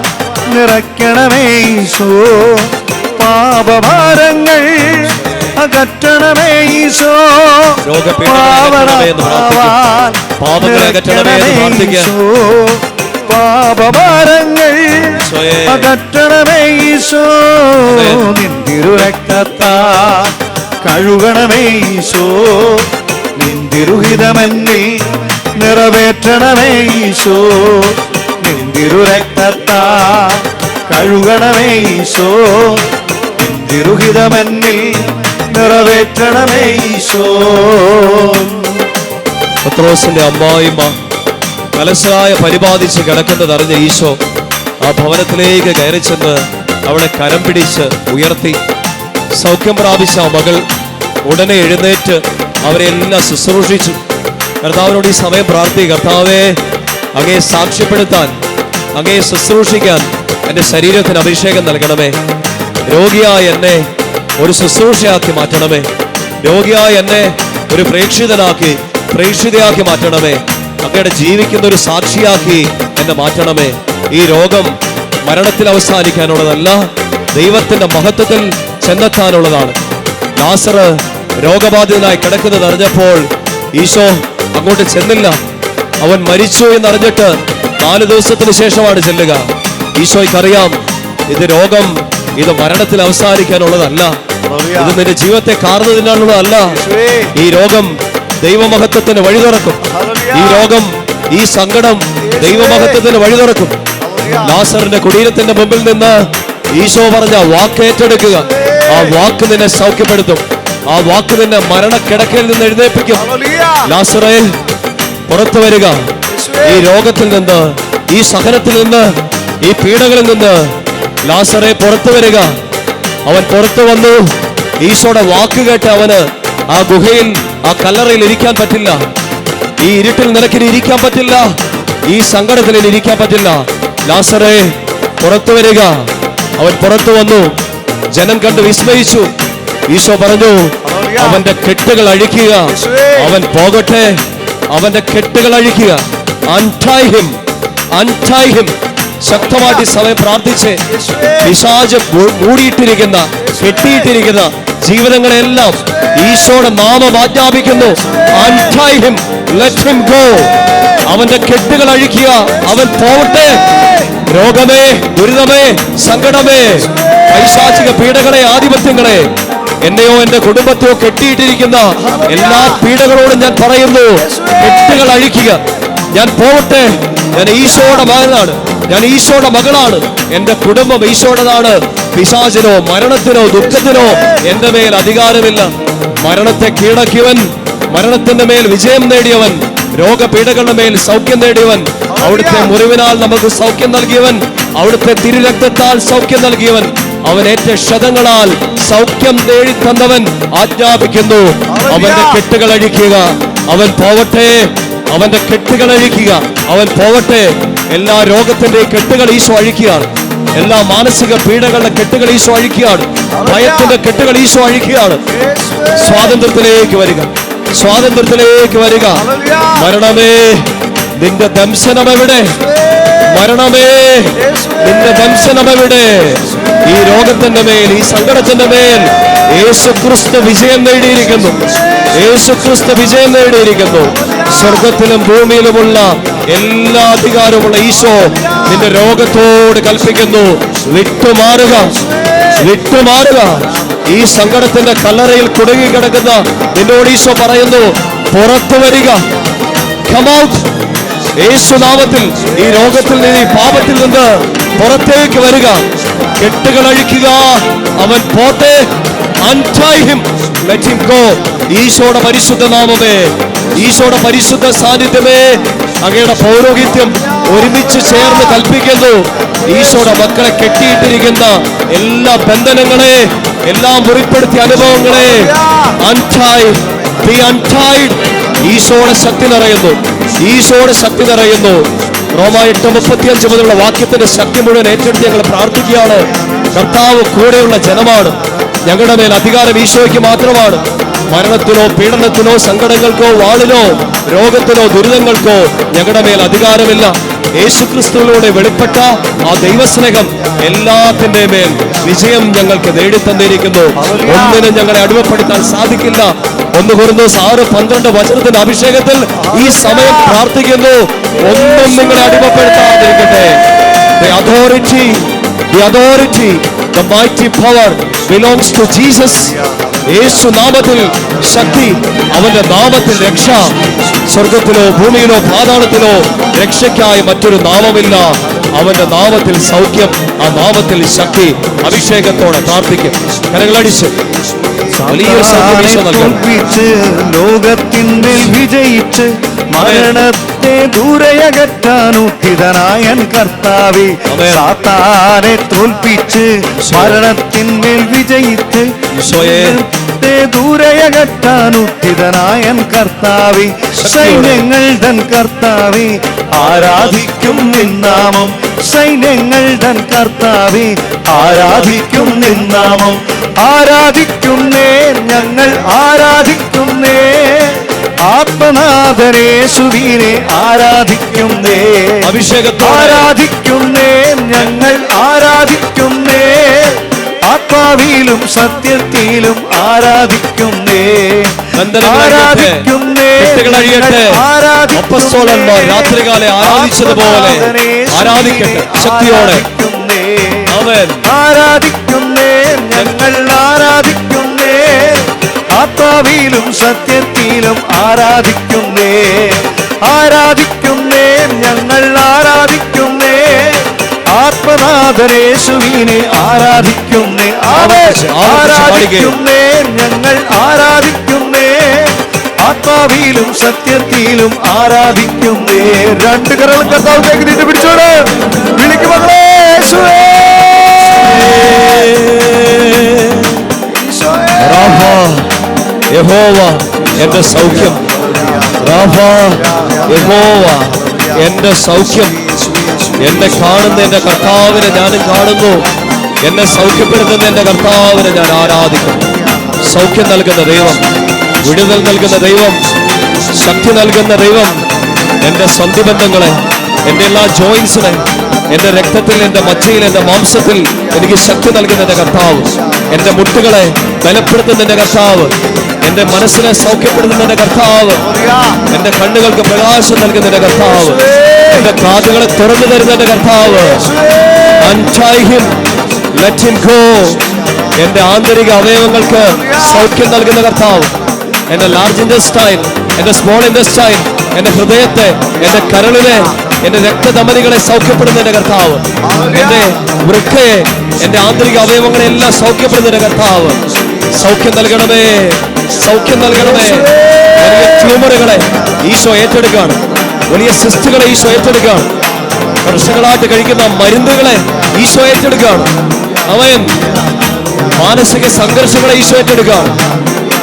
നിറയ്ക്കണമേ ഈശോ, പാപഭാരങ്ങൾ അകറ്റണമേ ഈശോ. പാവനാത്മാവാൽ നിറയ്ക്കണമേ ഈശോ, പാപഭാരങ്ങൾ അകറ്റണമേ ഈശോ. നിൻ തിരുരക്തത്താൽ കഴുകണമേ ഈശോ, നിൻ തിരുഹിതമെന്നിൽ നിറവേറ്റണമേ ഈശോ. നിൻ തിരുരക്തത്താൽ കഴുകണമേ ഈശോ, നിൻ തിരുഹിതമെന്നിൽ നിറവേറ്റണമേ ഈശോ. പത്രോസിന്റെ അമ്മായിമ്മ കലശലായ പരിപാലിച്ച് കിടക്കുന്നതറിഞ്ഞ ഈശോ ആ ഭവനത്തിലേക്ക് കയറി ചെന്ന് അവളെ കരം പിടിച്ച് ഉയർത്തി. സൗഖ്യം പ്രാപിച്ച ആ മകൾ ഉടനെ എഴുന്നേറ്റ് അവരെല്ലാം ശുശ്രൂഷിച്ചു. കർത്താവിനോട് ഈ സമയം പ്രാർത്ഥിക്കുക, കർത്താവേ, അങ്ങയെ സാക്ഷ്യപ്പെടുത്താൻ, അങ്ങയെ ശുശ്രൂഷിക്കാൻ എൻ്റെ ശരീരത്തിന് അഭിഷേകം നൽകണമേ. രോഗിയായ എന്നെ ഒരു ശുശ്രൂഷയാക്കി മാറ്റണമേ. രോഗിയായ എന്നെ ഒരു പ്രേക്ഷിതയാക്കി മാറ്റണമേ. അങ്ങയുടെ ജീവിക്കുന്ന ഒരു സാക്ഷിയാക്കി എന്നെ മാറ്റണമേ. ഈ രോഗം മരണത്തിൽ അവസാനിക്കാനുള്ളതല്ല, ദൈവത്തിന്റെ മഹത്വത്തിൽ ചെന്നെത്താനുള്ളതാണ്. ലാസർ രോഗബാധിതനായി കിടക്കുന്നത് അറിഞ്ഞപ്പോൾ ഈശോ അങ്ങോട്ട് ചെന്നില്ല. അവൻ മരിച്ചു എന്നറിഞ്ഞിട്ട് 4 ദിവസത്തിന് ശേഷമാണ് ചെല്ലുക. ഈശോയ്ക്കറിയാം ഇത് രോഗം, ഇത് മരണത്തിൽ അവസാനിക്കാനുള്ളതല്ല, ഇത് നിന്റെ ജീവിതത്തെ കാർന്നു തിന്നാനുള്ളതല്ല. ഈ രോഗം ദൈവമഹത്വത്തിന് വഴി തുറക്കും. ഈ രോഗം, ഈ സങ്കടം ദൈവമഹത്വത്തിന് വഴി തുറക്കും. ലാസറിന്റെ കുടീരത്തിന്റെ മുമ്പിൽ നിന്ന് ഈശോ പറഞ്ഞ വാക്ക് ഏറ്റെടുക്കുക. ആ വാക്ക് നിന്നെ സൗഖ്യപ്പെടുത്തും. ആ വാക്ക് നിന്നെ മരണക്കിടക്കയിൽ നിന്ന് എഴുന്നേൽപ്പിക്കും. ലാസറേ, പുറത്തു വരിക. ഈ രോഗത്തിൽ നിന്ന്, ഈ സഹനത്തിൽ നിന്ന്, ഈ പീഡകളിൽ നിന്ന് ലാസറേ പുറത്തു വരിക. അവൻ പുറത്തു വന്നു. ഈശോയുടെ വാക്ക് കേട്ട് അവന് ആ ഗുഹയിൽ, ആ കല്ലറയിൽ ഇരിക്കാൻ പറ്റില്ല. ഈ ഇരുട്ടിൽ നിനക്കിനി ഇരിക്കാൻ പറ്റില്ല. ഈ സങ്കടത്തിൽ ഇരിക്കാൻ പറ്റില്ല. ലാസറേ, പുറത്തു വരിക. അവൻ പുറത്തു വന്നു. ജനം കണ്ട് വിസ്മയിച്ചു. ഈശോ പറഞ്ഞു, അവന്റെ കെട്ടുകൾ അഴിക്കുക. അവൻ പോകട്ടെ. അവന്റെ കെട്ടുകൾ അഴിക്കുക. Untie him. ശക്തമായിട്ട് സമയം പ്രാർത്ഥിച്ച് പിശാച് മൂടിയിട്ടിരിക്കുന്ന, കെട്ടിയിട്ടിരിക്കുന്ന ജീവിതങ്ങളെല്ലാം ഈശോയുടെ നാമം ആജ്ഞാപിക്കുന്നു. Untie him. Let him go. അവന്റെ കെട്ടുകൾ അഴിക്കുക. അവൻ പോകട്ടെ. രോഗമേ, ദുരിതമേ, സങ്കടമേ, പൈശാചിക പീഡകളെ, ആധിപത്യങ്ങളെ, എന്നെയോ എന്റെ കുടുംബത്തെയോ കെട്ടിയിട്ടിരിക്കുന്ന എല്ലാ പീഡകളോടും ഞാൻ പറയുന്നു, കെട്ടുകൾ അഴിക്കുക. ഞാൻ പോകട്ടെ. ഞാൻ ഈശോയുടെ മകനാണ്, ഞാൻ ഈശോയുടെ മകളാണ്. എന്റെ കുടുംബം ഈശോയുടേതാണ്. പിശാചിനോ മരണത്തിനോ ദുഃഖത്തിനോ എന്റെ മേൽ അധികാരമില്ല. മരണത്തെ കീഴടക്കിയവൻ, മരണത്തിന്റെ മേൽ വിജയം നേടിയവൻ, രോഗപീഠകളുടെ മേൽ സൗഖ്യം നേടിയവൻ, അവിടുത്തെ മുറിവിനാൽ നമുക്ക് സൗഖ്യം നൽകിയവൻ, അവിടുത്തെ തിരുരക്തത്താൽ സൗഖ്യം നൽകിയവൻ, അവൻ ഏറ്റ ക്ഷതങ്ങളാൽ സൗഖ്യം നേടി തന്നവൻ ആജ്ഞാപിക്കുന്നു, അവന്റെ കെട്ടുകൾ അഴിക്കുക. അവൻ പോവട്ടെ. അവന്റെ കെട്ടുകൾ അഴിക്കുക. അവൻ പോവട്ടെ. എല്ലാ രോഗത്തിന്റെ കെട്ടുകൾ ഈശോ അഴിക്കുകയാണ്. എല്ലാ മാനസിക പീഡകളുടെ കെട്ടുകൾ ഈശോ അഴിക്കുകയാണ്. ഭയത്തിന്റെ കെട്ടുകൾ ഈശോ അഴിക്കുകയാണ്. സ്വാതന്ത്ര്യത്തിലേക്ക് വരിക. സ്വാതന്ത്ര്യത്തിലേക്ക് വരിക. മരണമേ, നിന്റെ ദംശനം എവിടെ? മരണമേ, നിന്റെ ദംശനം എവിടെ? ഈ രോഗത്തിന്റെ മേൽ, ഈ സങ്കടത്തിന്റെ മേൽ യേശുക്രിസ്തു വിജയം നേടിയിരിക്കുന്നു. യേശുക്രിസ്തു വിജയം നേടിയിരിക്കുന്നു. സ്വർഗത്തിലും ഭൂമിയിലുമുള്ള എല്ലാ അധികാരമുള്ള ഈശോ നിന്റെ രോഗത്തോട് കൽപ്പിക്കുന്നു, വിട്ടുമാറുക, വിട്ടുമാറുക. ഈ സങ്കടത്തിന്റെ കല്ലറയിൽ കുടുങ്ങി കിടക്കുന്ന നിന്നോട് ഈശോ പറയുന്നു, പുറത്തു വരിക. Come out. യേശുനാമത്തിൽ ഈ രോഗത്തിൽ നിന്ന്, ഈ പാപത്തിൽ നിന്ന് പുറത്തേക്ക് വരിക, കെട്ടുകൾ അഴിക്കുക. അവൻ പോട്ടെ. Untie him, let him go. ഈശോയുടെ പരിശുദ്ധ നാമമേ, ഈശോയുടെ പരിശുദ്ധ സാന്നിധ്യമേ, അങ്ങയുടെ പൗരോഹിത്യം ഒരുമിച്ച് ചേർന്ന് കൽപ്പിക്കുന്നു. ഈശോയുടെ മക്കളെ കെട്ടിയിട്ടിരിക്കുന്ന എല്ലാ ബന്ധനങ്ങളെ, എല്ലാ മുറിപ്പെടുത്തിയ അനുഭവങ്ങളെ untie, be untied. ഈശോയുടെ ശക്തി നിറയുന്നു, ഈശോയുടെ ശക്തി നിറയുന്നു. റോമ 8:35 മുതലുള്ള വാക്യത്തിന്റെ ശക്തി മുഴുവൻ ഏറ്റെടുത്ത് ഞങ്ങൾ പ്രാർത്ഥിക്കുകയാണ്. കർത്താവ് കൂടെയുള്ള ജനമാണ്. ഞങ്ങളുടെ മേൽ അധികാരം ഈശോയ്ക്ക് മാത്രമാണ്. മരണത്തിനോ പീഡനത്തിനോ സങ്കടങ്ങൾക്കോ വാളിനോ രോഗത്തിനോ ദുരിതങ്ങൾക്കോ ഞങ്ങളുടെ മേൽ അധികാരമില്ല. യേശുക്രിസ്തുവിലൂടെ വെളിപ്പെട്ട ആ ദൈവസ്നേഹം എല്ലാത്തിന്റെ മേൽ വിജയം ഞങ്ങൾക്ക് നേടിത്തന്നിരിക്കുന്നു. ഒന്നിനും ഞങ്ങളെ അടിമപ്പെടുത്താൻ സാധിക്കില്ല. 1 കൊരിന്തോസ് 6:12 വചനത്തിന്റെ അഭിഷേകത്തിൽ ഈ സമയം പ്രാർത്ഥിക്കുന്നു. ഒന്നും നിങ്ങളെ അടിമപ്പെടുത്താതിരിക്കട്ടെ. The authority, the mighty power belongs to Jesus. യേശു നാമത്തിൽ ശക്തി, അവന്റെ നാമത്തിൽ രക്ഷ. സ്വർഗത്തിലോ ഭൂമിയിലോ പാതാളത്തിലോ രക്ഷയ്ക്കായി മറ്റൊരു നാമമില്ല. അവന്റെ നാമത്തിൽ സൗഖ്യം, ആ നാമത്തിൽ ശക്തി. അഭിഷേകത്തോടെ പ്രാർത്ഥിക്കും. കരങ്ങളടിച്ച് വലിയൊരു സൗഖ്യം തോൽപ്പിച്ച് ലോകത്തിന്മേൽ വിജയിച്ച് മരണത്തെ ദൂരയകറ്റാൻ ഉദ്ധിതനായൻ കർത്താവേ. സാത്താനെ തോൽപ്പിച്ച് മരണത്തിന്മേൽ വിജയിച്ച് ദൂരയകറ്റാൻ ഉദ്ധിതനായൻ കർത്താവേ. സൈന്യങ്ങൾ തൻ കർത്താവേ, ആരാധിക്കും നിന്നാമം. സൈന്യങ്ങൾ തൻ കർത്താവേ, ആരാധിക്കും നിന്നാമം. ആരാധിക്കുന്നേ, ഞങ്ങൾ ആരാധിക്കുന്നേ. ആത്മനാഥനേശുവിനെ ആരാധിക്കുന്നേ. ആരാധിക്കുന്നേ, ഞങ്ങൾ ആരാധിക്കുന്നേ. ആത്മാവിലും സത്യത്തിലും ആരാധിക്കുന്നേ. ആരാധിക്കുന്നേ, അപ്പോസ്തലന്മാർ രാത്രികാലം ആരാധിച്ചതുപോലെ ആരാധിക്കട്ടെ ശക്തിയോടെ. ആരാധിക്കുന്നേ, ഞങ്ങൾ ആരാധിക്കുന്നേ. ആത്മാവിലും സത്യത്തിലും ആരാധിക്കുന്നേ. ആരാധിക്കുന്നേ, ഞങ്ങൾ ആരാധിക്കുന്നേ. ആത്മനാഥനേശുവിനെ ആരാധിക്കുന്നേ. ആരാധിക്കുന്നേ, ഞങ്ങൾ ആരാധിക്കുന്നേ. ആത്മാവിലും സത്യത്തിലും ആരാധിക്കുന്നേ. 2 കരങ്ങളും കർത്താവിലേക്ക് നീട്ടി പിടിച്ചോട് വിളിക്കും മകളേ. യഹോവ എന്റെ സൗഖ്യം. യഹോവ എന്റെ സൗഖ്യം. എന്നെ കാണുന്ന എന്റെ കർത്താവിനെ ഞാനും കാണുന്നു. എന്നെ സൗഖ്യപ്പെടുത്തുന്ന എന്റെ കർത്താവിനെ ഞാൻ ആരാധിക്കുന്നു. സൗഖ്യം നൽകുന്ന ദൈവം, വിടുതൽ നൽകുന്ന ദൈവം, ശക്തി നൽകുന്ന ദൈവം. എന്റെ സന്ധിബന്ധങ്ങളെ, എന്റെ എല്ലാ ജോയിൻസിനെ, എന്റെ രക്തത്തിൽ, എന്റെ മജ്ജയിൽ, എന്റെ മാംസത്തിൽ എനിക്ക് ശക്തി നൽകുന്ന എന്റെ കർത്താവ്. എന്റെ മുട്ടുകളെ ബലപ്പെടുത്തുന്ന എന്റെ കർത്താവ്. എന്റെ മനസ്സിനെ സൗഖ്യപ്പെടുത്തുന്ന എന്റെ കർത്താവ്. എന്റെ കണ്ണുകൾക്ക് പ്രകാശം നൽകുന്ന എന്റെ കർത്താവ്. എന്റെ കാതുകളെ തുറന്നു തരുന്ന എന്റെ കർത്താവ്. Untie him, let him go. എന്റെ ആന്തരിക അവയവങ്ങൾക്ക് സൗഖ്യം നൽകുന്ന കർത്താവ്. എന്റെ ലാർജ് ഇൻഡസ്റ്റൈൻ, എന്റെ സ്മോൾ ഇൻഡസ്റ്റൈൻ, എന്റെ ഹൃദയത്തെ, എന്റെ കരളിനെ, എന്റെ രക്തധമനികളെ സൗഖ്യപ്പെടുന്ന എന്റെ കർത്താവ്. എന്റെ വൃക്കയെ, എന്റെ ആന്തരിക അവയവങ്ങളെ എല്ലാം സൗഖ്യപ്പെടുന്ന എന്റെ കർത്താവ്. സൗഖ്യം നൽകണമേ, സൗഖ്യം നൽകണമേ. വലിയ ട്യൂമറുകളെ ഈശോ ഏറ്റെടുക്കുകയാണ്. വലിയ സിസ്റ്റുകളെ ഈശോ ഏറ്റെടുക്കുകയാണ്. വർഷങ്ങളായിട്ട് കഴിക്കുന്ന മരുന്നുകളെ ഈശോ ഏറ്റെടുക്കുകയാണ്. അവൻ മാനസിക സംഘർഷങ്ങളെ ഈശോ ഏറ്റെടുക്കുകയാണ്.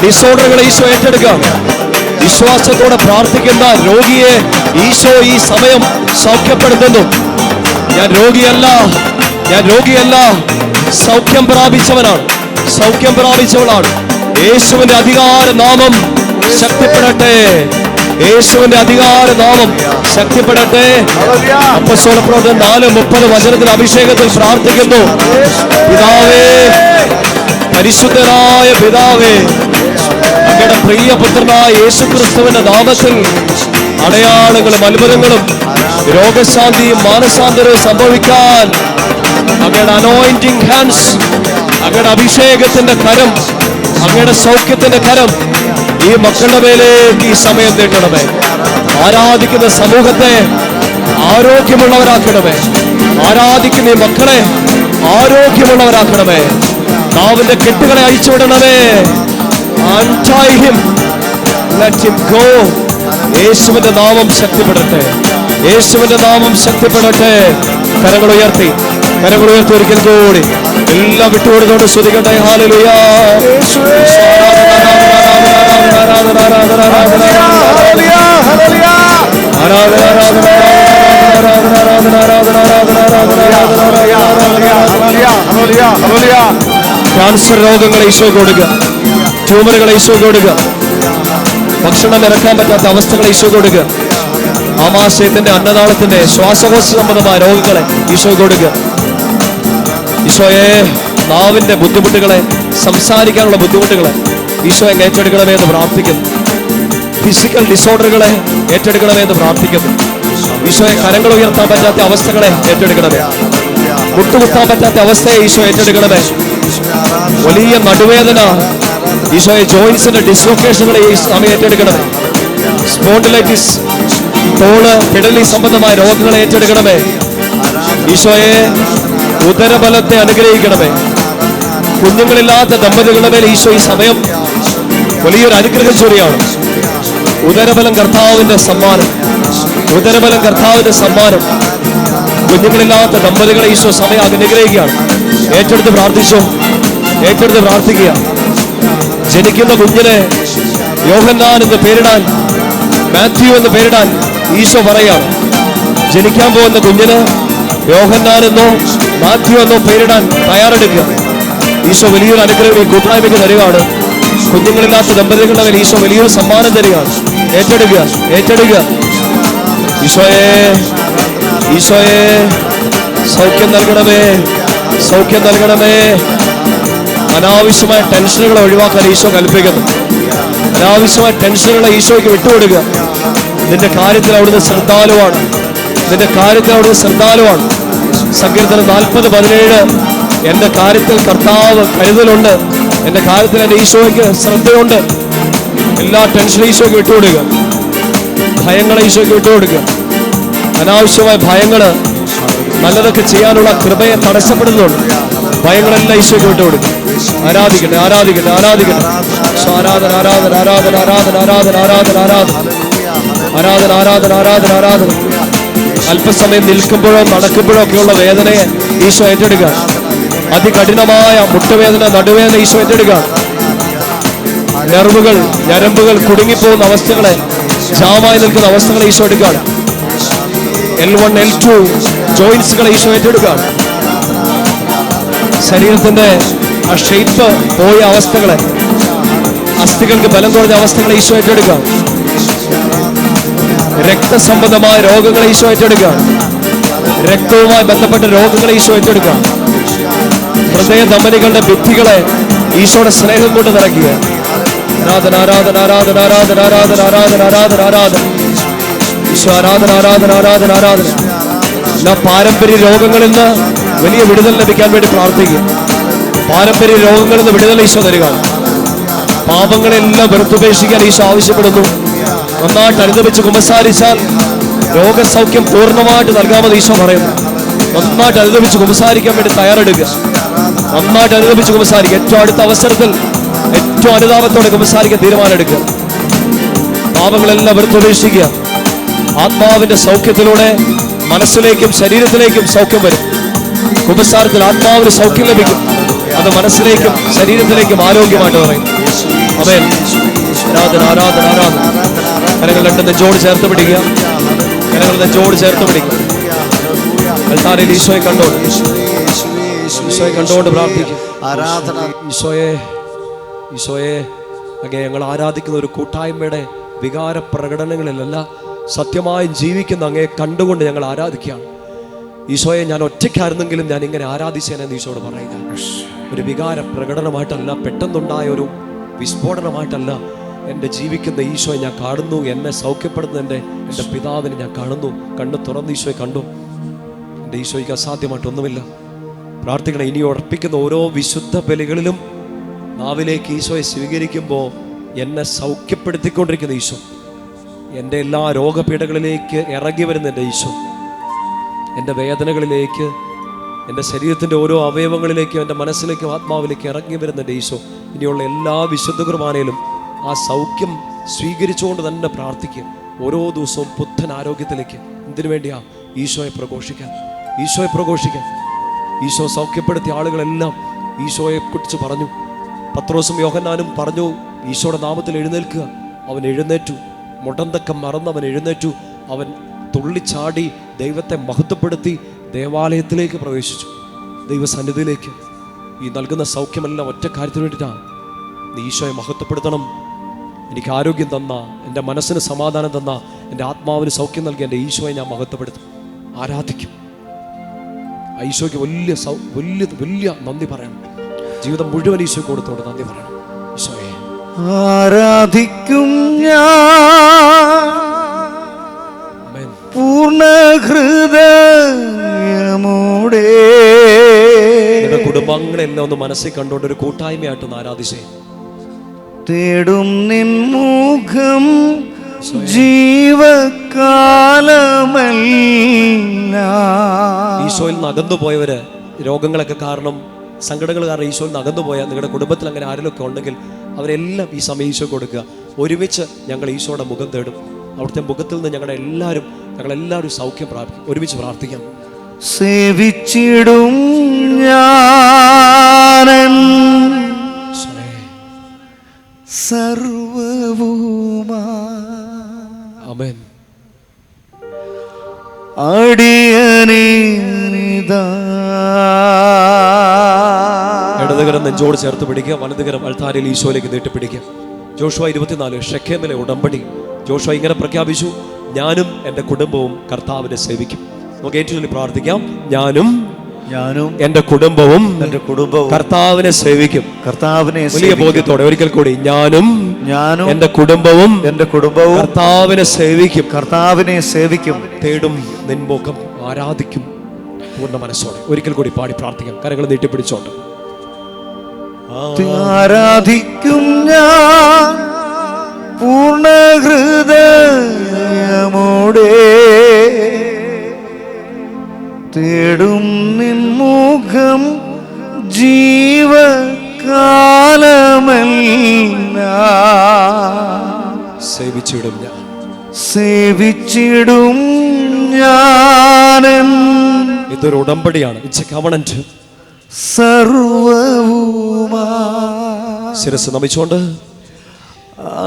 ഡിസോർഡറുകളെ ഈശോ ഏറ്റെടുക്കുകയാണ്. വിശ്വാസത്തോടെ പ്രാർത്ഥിക്കുന്ന രോഗിയെ ഈശോ ഈ സമയം സൗഖ്യപ്പെടുത്തുന്നു. ഞാൻ രോഗിയല്ല, ഞാൻ രോഗിയല്ല, സൗഖ്യം പ്രാപിച്ചവനാണ്, സൗഖ്യം പ്രാപിച്ചവളാണ്. യേശുവിന്റെ അധികാര നാമം ശക്തിപ്പെടട്ടെ. യേശുവിന്റെ അധികാര നാമം ശക്തിപ്പെടട്ടെ. അപ്പോസ്തലപ്രവർത്തനം 4:30 വചനത്തിൽ അഭിഷേകത്തിൽ പ്രാർത്ഥിക്കുന്നു. പിതാവേ, പരിശുദ്ധനായ പിതാവേ, അങ്ങയുടെ പ്രിയപുത്രനായ യേശുക്രിസ്തുവിന്റെ നാമത്തിൽ അടയാളങ്ങളും അത്ഭുതങ്ങളും രോഗശാന്തിയും മാനസാന്തരവും സംഭവിക്കാൻ അങ്ങയുടെ അനോയിന്റിംഗ് ഹാൻഡ്സ്, അങ്ങയുടെ അഭിഷേകത്തിന്റെ കരം, അങ്ങയുടെ സൗഖ്യത്തിന്റെ കരം ഈ മക്കളുടെ മേലേക്ക് ഈ സമയം നീട്ടണമേ. ആരാധിക്കുന്ന സമൂഹത്തെ ആരോഗ്യമുള്ളവരാക്കണമേ. ആരാധിക്കുന്ന ഈ മക്കളെ ആരോഗ്യമുള്ളവരാക്കണമേ. നാവിന്റെ കെട്ടുകളെ അഴിച്ചുവിടണമേ. Untie him. Let him go. യേശുവിന്റെ നാമം ശക്തിപ്പെടട്ടെ. യേശുവിന്റെ നാമം ശക്തിപ്പെടട്ടെ. കരങ്ങൾ ഉയർത്തി ഒരിക്കൽ കൂടി എല്ലാം വിട്ടുകൊടുത്തോണ്ട് സ്തുതിക്കട്ടെ. ഹല്ലേലൂയ. ക്യാൻസർ രോഗങ്ങളെ ഈശോ കൊടുക്കുക. ട്യൂമറുകളെ ഈശോ കൊടുക്കുക. ഭക്ഷണം ഇറക്കാൻ പറ്റാത്ത അവസ്ഥകളെ ഈശോ കൊടുക്കുക. ആമാശയത്തിന്റെ അന്നനാളത്തിന്റെ ശ്വാസകോശ സംബന്ധമായ രോഗങ്ങളെ ഈശോ കൊടുക്കുക. ഈശോയെ നാവിന്റെ ബുദ്ധിമുട്ടുകളെ, സംസാരിക്കാനുള്ള ബുദ്ധിമുട്ടുകളെ ഈശോ എങ്ങ് ഏറ്റെടുക്കണമേ എന്ന് പ്രാർത്ഥിക്കുന്നു. ഫിസിക്കൽ ഡിസോർഡറുകളെ ഏറ്റെടുക്കണമേ എന്ന് പ്രാർത്ഥിക്കുന്നു. ഈശോയെ കരങ്ങൾ ഉയർത്താൻ പറ്റാത്ത അവസ്ഥകളെ ഏറ്റെടുക്കണമേ. മുട്ടുകുത്താൻ പറ്റാത്ത അവസ്ഥയെ ഈശോ ഏറ്റെടുക്കണമേ. വലിയ നടുവേദന ഈശോയെ, ജോയിൻസിന്റെ ഡിസ്ലൊക്കേഷനുകളെ ഈ സമയം ഏറ്റെടുക്കണമേ. സ്പോണ്ടിലൈറ്റിസ്, തോള് പിടലി സംബന്ധമായ രോഗങ്ങളെ ഏറ്റെടുക്കണമേ. ഈശോയെ ഉദരബലത്തെ അനുഗ്രഹിക്കണമേ. കുഞ്ഞുങ്ങളില്ലാത്ത ദമ്പതികളുടെ മേൽ ഈശോ ഈ സമയം വലിയൊരു അനുഗ്രഹം ചൊരിയാണ്. ഉദരബലം കർത്താവിന്റെ സമ്മാനം. ഉദരബലം കർത്താവിന്റെ സമ്മാനം. കുഞ്ഞുങ്ങളില്ലാത്ത ദമ്പതികളെ ഈശോ സമയം അനുഗ്രഹിക്കുകയാണ്. ഏറ്റെടുത്ത് പ്രാർത്ഥിച്ചോ. ഏറ്റെടുത്ത് പ്രാർത്ഥിക്കുക. ജനിക്കുന്ന കുഞ്ഞിനെ യോഹന്നാൻ എന്ന് പേരിടാൻ, മാത്യു എന്ന് പേരിടാൻ ഈശോ പറയാണ്. ജനിക്കാൻ പോകുന്ന കുഞ്ഞിന് യോഹന്നാൻ എന്നോ മാത്യു എന്നോ പേരിടാൻ തയ്യാറെടുക്കുക. ഈശോ വലിയൊരു അനുഗ്രഹം ഈ കൂട്ടായ്മയ്ക്ക് തരികയാണ്. കുഞ്ഞുങ്ങളില്ലാത്ത ദമ്പതികളുടെ മേൽ ഈശോ വലിയൊരു സമ്മാനം തരികയാണ്. ഏറ്റെടുക്കുക, ഏറ്റെടുക്കുക. ഈശോയെ, ഈശോയെ സൗഖ്യം നൽകണമേ, സൗഖ്യം നൽകണമേ. അനാവശ്യമായ ടെൻഷനുകളെ ഒഴിവാക്കാൻ ഈശോ കൽപ്പിക്കുന്നു. അനാവശ്യമായ ടെൻഷനുകളെ ഈശോയ്ക്ക് വിട്ടുകൊടുക്കുക. നിന്റെ കാര്യത്തിൽ അവിടുന്ന് ശ്രദ്ധാലുവാണ്. നിന്റെ കാര്യത്തിൽ അവിടുന്ന് ശ്രദ്ധാലുവാണ്. സങ്കീർത്തനം 40:17 എന്റെ കാര്യത്തിൽ കർത്താവ് കരുതലുണ്ട്. എന്റെ കാര്യത്തിൽ എന്റെ ഈശോയ്ക്ക് ശ്രദ്ധയുണ്ട്. എല്ലാ ടെൻഷനും ഈശോയ്ക്ക് വിട്ടുകൊടുക്കുക. ഭയങ്ങളെ ഈശോയ്ക്ക് വിട്ടുകൊടുക്കുക. അനാവശ്യമായ ഭയങ്ങള് നല്ലതൊക്കെ ചെയ്യാനുള്ള കൃപയെ തടസ്സപ്പെടുന്നുണ്ട്. ഭയങ്ങളെല്ലാം ഈശോയ്ക്ക് വിട്ടുകൊടുക്കുക. ആരാധിക്കട്ടെ, ആരാധിക്കട്ടെ, ആരാധിക്കട്ടെ. ആരാധന, ആരാധന, ആരാധന, ആരാധന, ആരാധന, ആരാധന, ആരാധന, ആരാധന, ആരാധന, ആരാധന, ആരാധന. അല്പസമയം നിൽക്കുമ്പോഴോ നടക്കുമ്പോഴോ ഒക്കെയുള്ള വേദനയെ ഈശോ ഏറ്റെടുക്കുക. അതികഠിനമായ മുട്ടുവേദന, നടുവേദന ഈശോ ഏറ്റെടുക്കുക. നെർവുകൾ, ഞരമ്പുകൾ കുടുങ്ങിപ്പോകുന്ന അവസ്ഥകളെ, ജാമായി നിൽക്കുന്ന അവസ്ഥകളെ ഈശോ എടുക്കുകയാണ്. L1, L2 ജോയിന്റ്സുകളെ Isho ഏറ്റെടുക്കുകയാണ്. ശരീരത്തിന്റെ ആ ഷേപ്പ് പോയ അവസ്ഥകളെ, അസ്ഥികൾക്ക് ബലം കുറഞ്ഞ അവസ്ഥകളെ ഈശോ ഏറ്റെടുക്കുക. രക്തസംബന്ധമായ രോഗങ്ങളെ ഈശോ ഏറ്റെടുക്കുക. രക്തവുമായി ബന്ധപ്പെട്ട രോഗങ്ങളെ ഈശോ ഏറ്റെടുക്കുക. ഹൃദയ ധമനികളുടെ ഭിത്തികളെ ഈശോയുടെ സ്നേഹം കൊണ്ട് നിറയ്ക്കുക. ആരാധന, ആരാധന, ആരാധന, ആരാധന, ആരാധന, ആരാധന, ആരാധന, ആരാധന. ഈശോ ആരാധന, ആരാധന, ആരാധന, ആരാധന. എല്ലാ പാരമ്പര്യ രോഗങ്ങളിൽ നിന്ന് വലിയ വിടുതൽ ലഭിക്കാൻ വേണ്ടി പ്രാർത്ഥിക്കുക. പാരമ്പര്യ രോഗങ്ങളിൽ നിന്ന് വിടുതൽ ഈശോ തരിക. പാപങ്ങളെല്ലാം വെറുത്തുപേക്ഷിക്കാൻ ഈശോ ആവശ്യപ്പെടുന്നു. നന്നായിട്ട് അനുദപിച്ച് കുമ്പസാരിച്ചാൽ രോഗസൗഖ്യം പൂർണ്ണമായിട്ട് നൽകാമെന്ന് ഈശോ പറയുന്നു. നന്നായിട്ട് അനുദപിച്ച് കുമ്പസാരിക്കാൻ വേണ്ടി തയ്യാറെടുക്കുക. നന്നായിട്ട് അനുദപിച്ച് കുമ്പസാരിക്കുക. ഏറ്റവും അടുത്ത അവസരത്തിൽ ഏറ്റവും അനുതാപത്തോടെ കുമ്പസാരിക്കാൻ തീരുമാനമെടുക്കുക. പാപങ്ങളെല്ലാം വെറുത്തുപേക്ഷിക്കുക. ആത്മാവിന്റെ സൗഖ്യത്തിലൂടെ മനസ്സിലേക്കും ശരീരത്തിലേക്കും സൗഖ്യം വരും. കുമ്പസാരത്തിൽ ആത്മാവിന് സൗഖ്യം ലഭിക്കും. അത് മനസ്സിലേക്കും ശരീരത്തിലേക്കും ആരോഗ്യമായിട്ട് പറയും. ആമേൻ. ആരാധന, ആരാധന, ആരാധന. കരങ്ങൾ രണ്ട് നെഞ്ചോട് ചേർത്ത് പിടിക്കുക. കരങ്ങൾ നെഞ്ചോട് ചേർത്ത് പിടിക്കുക. അൽത്താരയിൽ ഈശോയെ കണ്ടോണ്ട്, ഈശോയെ കണ്ടുകൊണ്ട് പ്രാർത്ഥിക്കുക. ആരാധന. ഈശോയെ, ഈശോയെ അങ്ങേ ഞങ്ങൾ ആരാധിക്കുന്ന ഒരു കൂട്ടായ്മയുടെ വികാര പ്രകടനങ്ങളിലല്ല, സത്യമായി ജീവിക്കുന്ന അങ്ങയെ കണ്ടുകൊണ്ട് ഞങ്ങൾ ആരാധിക്കുകയാണ്. ഈശോയെ, ഞാൻ ഒറ്റയ്ക്കായിരുന്നെങ്കിലും ഞാൻ ഇങ്ങനെ ആരാധിച്ചേനെന്ന് ഈശോയോട് പറയുക. ഒരു വികാര പ്രകടനമായിട്ടല്ല, പെട്ടെന്നുണ്ടായ ഒരു വിസ്ഫോടനമായിട്ടല്ല. എൻ്റെ ജീവിക്കുന്ന ഈശോയെ ഞാൻ കാണുന്നു. എന്നെ സൗഖ്യപ്പെടുന്ന എൻ്റെ പിതാവിനെ ഞാൻ കാണുന്നു. കണ്ണ് തുറന്ന് ഈശോയെ കണ്ടു. എൻ്റെ ഈശോയ്ക്ക് അസാധ്യമായിട്ടൊന്നുമില്ല. പ്രാർത്ഥിക്കണം. ഇനി ഉറപ്പിക്കുന്ന ഓരോ വിശുദ്ധ ബലികളിലും നാവിലേക്ക് ഈശോയെ സ്വീകരിക്കുമ്പോൾ എന്നെ സൗഖ്യപ്പെടുത്തിക്കൊണ്ടിരിക്കുന്ന ഈശോ, എൻ്റെ എല്ലാ രോഗപീഠകളിലേക്ക് ഇറങ്ങി വരുന്ന എൻ്റെ ഈശോ, എൻ്റെ വേദനകളിലേക്ക്, എൻ്റെ ശരീരത്തിൻ്റെ ഓരോ അവയവങ്ങളിലേക്കും എൻ്റെ മനസ്സിലേക്കും ആത്മാവിലേക്കും ഇറങ്ങി വരുന്ന എൻ്റെ ഈശോ, ഇനിയുള്ള എല്ലാ വിശുദ്ധ കുർബാനയിലും ആ സൗഖ്യം സ്വീകരിച്ചുകൊണ്ട് തന്നെ പ്രാർത്ഥിക്കുക. ഓരോ ദിവസവും പുത്തൻ ആരോഗ്യത്തിലേക്ക്. എന്തിനു വേണ്ടിയാ? ഈശോയെ പ്രഘോഷിക്കാൻ, ഈശോയെ പ്രഘോഷിക്കാൻ. ഈശോ സൗഖ്യപ്പെടുത്തിയ ആളുകളെല്ലാം ഈശോയെ കുറിച്ച് പറഞ്ഞു. പത്രോസും യോഹന്നാനും പറഞ്ഞു, ഈശോയുടെ നാമത്തിൽ എഴുന്നേൽക്കുക. അവൻ എഴുന്നേറ്റു. മുടന്തക്കം മറന്ന് അവൻ എഴുന്നേറ്റു. അവൻ തുള്ളിച്ചാടി ദൈവത്തെ മഹത്വപ്പെടുത്തി ദേവാലയത്തിലേക്ക് പ്രവേശിച്ചു, ദൈവസന്നിധിയിലേക്ക്. ഈ നൽകുന്ന സൗഖ്യമെല്ലാം ഒറ്റ കാര്യത്തിന് വേണ്ടിയിട്ടാണ്. നീ ഈശോയെ മഹത്വപ്പെടുത്തണം. എനിക്ക് ആരോഗ്യം തന്ന, എൻ്റെ മനസ്സിന് സമാധാനം തന്ന, എൻ്റെ ആത്മാവിന് സൗഖ്യം നൽകിയ എൻ്റെ ഈശോയെ ഞാൻ മഹത്വപ്പെടുത്തും, ആരാധിക്കും. ഈശോയ്ക്ക് വലിയ നന്ദി പറയണം. ജീവിതം മുഴുവൻ ഈശോയ്ക്ക് കൊടുത്തോണ്ട് നന്ദി പറയണം. ഈശോയെ ആരാധിക്കും ഞാൻ പൂർണ്ണ ഹൃദയമോടെ. നിങ്ങളുടെ കുടുംബങ്ങളെല്ലാം ഒന്ന് മനസ്സിൽ കണ്ടുകൊണ്ട് ഒരു കൂട്ടായ്മയായിട്ടൊന്ന് ആരാധിച്ചേ. തേടും നിൻ മുഖം ജീവകാലമെല്ലാം. ഈശോയിൽ നിന്ന് അകന്നുപോയവര്, രോഗങ്ങളൊക്കെ കാരണം, സങ്കടങ്ങൾ കാരണം ഈശോയിൽ നിന്ന് അകന്നുപോയ നിങ്ങളുടെ കുടുംബത്തിൽ അങ്ങനെ ആരെങ്കിലുമൊക്കെ ഉണ്ടെങ്കിൽ അവരെല്ലാം ഈ സമയം ഈശോ കൊടുക്കുക. ഒരുമിച്ച് ഞങ്ങൾ ഈശോയുടെ മുഖം തേടും. അവിടുത്തെ മുഖത്തിൽ നിന്ന് ഞങ്ങളെല്ലാവരും സൗഖ്യം പ്രാപിക്കും. ഒരുമിച്ച് പ്രാർത്ഥിക്കാം. സേവിച്ചിടും ഞാൻ സർവവുമാ. ആമേൻ. അടിയനിതാ. ഇടതുകരം നെഞ്ചോട് ചേർത്ത് പിടിക്കുക, വലതുകരം അൾത്താരയിൽ ഈശോയിലേക്ക് നീട്ടിപ്പിടിക്കുക. ജോഷുവ 24 ഷെഖേമിലെ ഉടമ്പടി. ജോഷുവ ഇങ്ങനെ പ്രഖ്യാപിച്ചു, ഞാനും എൻ്റെ കുടുംബവും കർത്താവിനെ സേവിക്കും. നമുക്ക് ഏറ്റവും പ്രാർത്ഥിക്കാം. ഞാനും എൻ്റെ കുടുംബവും കർത്താവിനെ സേവിക്കും. വലിയ ബോധ്യത്തോടെ ഒരിക്കൽ കൂടി, ഞാനും എൻ്റെ കുടുംബവും കർത്താവിനെ സേവിക്കും. തേടും നിൻമുഖം, ആരാധിക്കും പൂർണ്ണ മനസ്സോടെ. ഒരിക്കൽ കൂടി പാടി പ്രാർത്ഥിക്കാം, കരങ്ങൾ നീട്ടിപ്പിടിച്ചോണ്ട്. ആരാധിക്കും ഞാൻ പൂർണ്ണ ഹൃദയമോടെ. തേടും നിൻ മുഖം ജീവകാലമെല്ലാം. സേവിച്ചിടും ഞാൻ. ഇതൊരു ഉടമ്പടിയാണ്. It's a covenant. സർവവുമാ. ശിരസ് നമിച്ചുകൊണ്ട്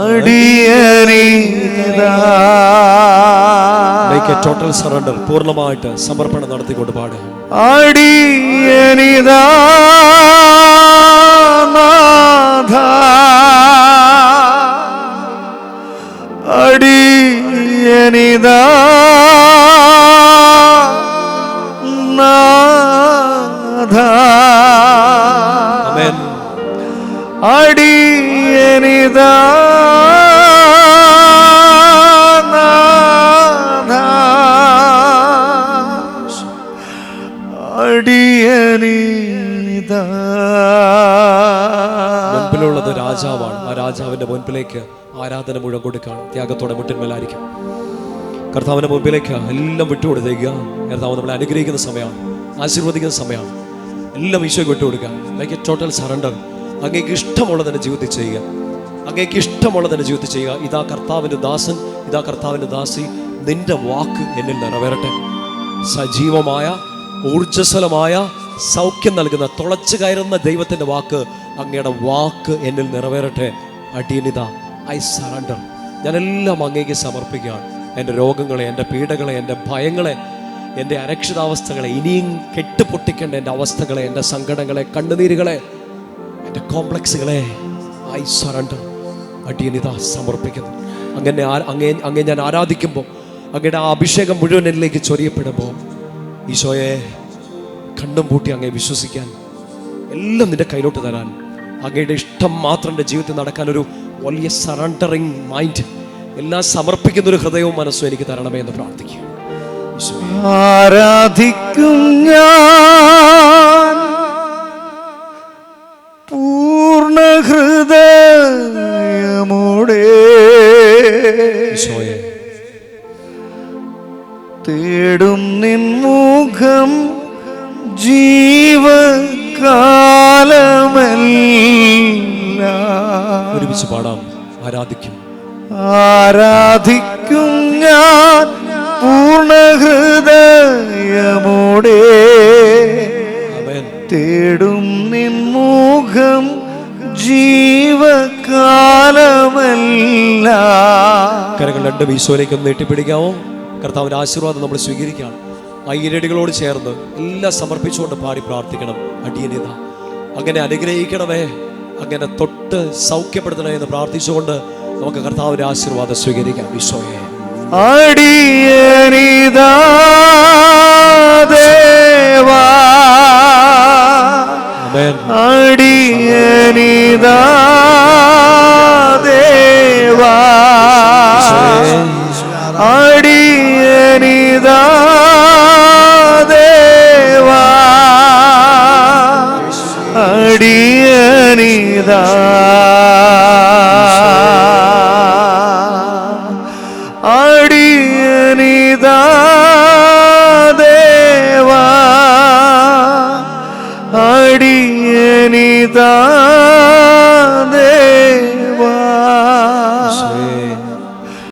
അടിയനിതാ. Make a total surrender. പൂർണ്ണമായിട്ട് സമർപ്പണം നടത്തിക്കൊണ്ട് പാടുക. അടിയനിതാ നാഥ. അടിയനിതാ നാഥ. ആമേൻ. അടിയനിതാ നാഥ. അടിയനിതാ. മുൻപിലുള്ളത് രാജാവാണ്. ആ രാജാവിന്റെ മുൻപിലേക്ക് ആരാധന മുഴുവൻ കൊടുക്കുകയാണ്. ത്യാഗത്തോടെ മുട്ടിന്മേലായിരിക്കും. കർത്താവിന്റെ മുൻപിലേക്ക് എല്ലാം വിട്ടുകൊടുത്തേക്കുക. കർത്താവ് നമ്മളെ അനുഗ്രഹിക്കുന്ന സമയമാണ്, ആശീർവദിക്കുന്ന സമയമാണ്. എല്ലാം ഈശോയ്ക്ക് വിട്ടുകൊടുക്കുക. Like a total surrender. അങ്ങേക്ക് ഇഷ്ടമുള്ളതിൻ്റെ ജീവിതത്തിൽ ചെയ്യുക. അങ്ങേക്ക് ഇഷ്ടമുള്ളതിൻ്റെ ജീവിതത്തിൽ ചെയ്യുക. ഇതാ കർത്താവിൻ്റെ ദാസൻ, ഇതാ കർത്താവിൻ്റെ ദാസി, നിന്റെ വാക്ക് എന്നിൽ നിറവേറട്ടെ. സജീവമായ, ഊർജ്ജസ്വലമായ, സൗഖ്യം നൽകുന്ന, തുളച്ചു കയറുന്ന ദൈവത്തിൻ്റെ വാക്ക്, അങ്ങയുടെ വാക്ക് എന്നിൽ നിറവേറട്ടെ. അടിയനിതാ, ഐ സറണ്ടർ. ഞാനെല്ലാം അങ്ങേക്ക് സമർപ്പിക്കുകയാണ്. എൻ്റെ രോഗങ്ങളെ, എൻ്റെ പീഡകളെ, എൻ്റെ ഭയങ്ങളെ, എൻ്റെ അരക്ഷിതാവസ്ഥകളെ, ഇനിയും കെട്ടുപൊട്ടിക്കേണ്ട എൻ്റെ അവസ്ഥകളെ, എൻ്റെ സങ്കടങ്ങളെ, കണ്ണുനീരുകളെ, എൻ്റെ കോംപ്ലക്സുകളെ, ഐ സറണ്ടർ. അടിയനിതാ സമർപ്പിക്കുന്നു. അങ്ങേ ഞാൻ ആരാധിക്കുമ്പോൾ, അങ്ങയുടെ ആ അഭിഷേകം മുഴുവൻ എന്നിലേക്ക് ചൊരിയപ്പെടുമ്പോൾ, ഈശോയെ കണ്ണും പൂട്ടി അങ്ങേ വിശ്വസിക്കാൻ, എല്ലാം നിന്റെ കയ്യിലോട്ട് തരാൻ, അങ്ങയുടെ ഇഷ്ടം മാത്രം എൻ്റെ ജീവിതത്തിൽ നടക്കാൻ ഒരു വലിയ സറണ്ടറിങ് മൈൻഡ്, എല്ലാം സമർപ്പിക്കുന്ന ഒരു ഹൃദയവും മനസ്സും എനിക്ക് തരണമേ എന്ന് പ്രാർത്ഥിക്കുക. ആരാധിക്കും ഞാൻ പൂർണ്ണ ഹൃദയമോടെ. ഈശോയെ ഒരുമിച്ച് പാടാം. ആരാധിക്കും ആരാധിക്കും ഞാൻ പൂർണ്ണ ഹൃദയമോടെ. ആമേൻ. തേടും നിൻ മുഖം ജീവകാലമെല്ലാം. കരങ്ങൾ രണ്ട് ഈശോയിലേക്ക് ഒന്ന് നീട്ടിപ്പിടിക്കാമോ? കർത്താവിന്റെ ആശീർവാദം നമ്മൾ സ്വീകരിക്കുകയാണ്. ആ ഈരടികളോട് ചേർന്ന് എല്ലാം സമർപ്പിച്ചുകൊണ്ട് പാടി പ്രാർത്ഥിക്കണം. അടിയനിതാ അങ്ങനെ അനുഗ്രഹിക്കണമേ, അങ്ങനെ തൊട്ട് സൗഖ്യപ്പെടുത്തണമേ എന്ന് പ്രാർത്ഥിച്ചുകൊണ്ട് നമുക്ക് കർത്താവിന്റെ ആശീർവാദം സ്വീകരിക്കാം. ഈശോയെ അടിയനിതാ ദേവാ, അടിയനിതാ ദേവാ, അടിയനിതാ ദേവാ, അടിയനിതാ, അടിയനിതാ ദേവാ, അടിയനിതാ ദേവാ.